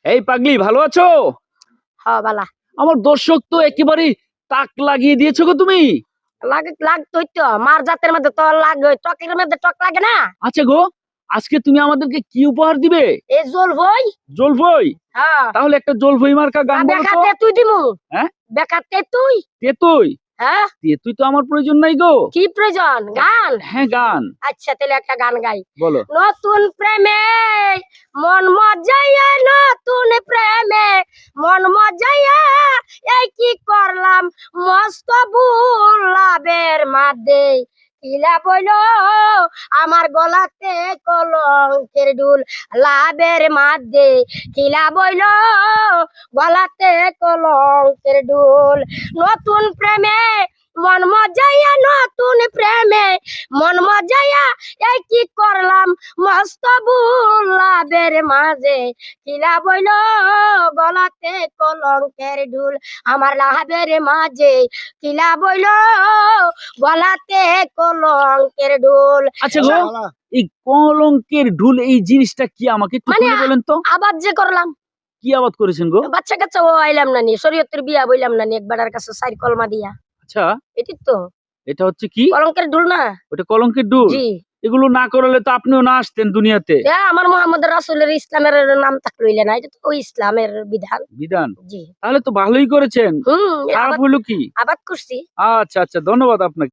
এই পাগলি, ভালো আছো? হ্যাঁ বালা আমার দর্শক তো একেবারে তাক লাগিয়ে দিয়েছো গো তুমি। লাগতোই তো, মার জাতের মধ্যে তো লাগে, টকের মধ্যে টক লাগে না। আচ্ছা গো, আজকে তুমি আমাদেরকে কি উপহার দিবে? এই জল ভই। জলফই? হ্যাঁ, তাহলে একটা জলফই মার্কা গান বলো তো। বেকাতে তুই দিমু। হ্যাঁ? বেকাতে তুই। তেতুই? হ্যাঁ, তেতুই তো আমার প্রয়োজন নাই গো। কি প্রয়োজন? গান? হ্যাঁ, গান আচ্ছা তাহলে একটা গান গাই। বলো। নতুন প্রেমে মন মজাইয়া, নতুন প্রেমে মন মজাইয়া, এই কি করলাম মস্ত ভুল লাভের মাঝে। কিলা বইল আমার গলাতে কলঙ্কের দুল লাভের মাঝে। কিলা বইল গলাতে কলঙ্কের দুল। নতুন প্রেমে মন মজাইয়া, নতুন প্রেমে মন মজাইয়া, এই কি করলাম মস্ত ভুল লাভের মাঝে। কিলা বইল গলাতে কলঙ্কের ঢুল আমার লাভের মাঝে। কিলা বইল গলাতে কলঙ্কের ঢুল। আচ্ছা গো, এই কলঙ্কের ঢুল এই জিনিসটা কি আমাকে একটু মানে খুলে বলেন তো। আবাদ যে করলাম, কি আবাদ করেছেন গো? বাচ্চা কাচ্চা ও আইলাম নানি, শরীয়তের বিয়া বইলাম নানি, একবারের কাছে সাইড কলমা দিয়া। আচ্ছা, এটি তো এটা হচ্ছে কি? কলঙ্কের ঢুল না? ওটা কলঙ্কের ঢুল? জি। এগুলো না করলে তো আপনিও না আসতেন দুনিয়াতে। আমার মোহাম্মদ রাসূলের ইসলামের নাম থাকলো না, এটা তো ইসলামের বিধান। বিধান? জি। তাহলে তো ভালোই করেছেন। খারাপ আবাদ হলো কি? আবাদ করছি। আচ্ছা আচ্ছা, ধন্যবাদ আপনাকে।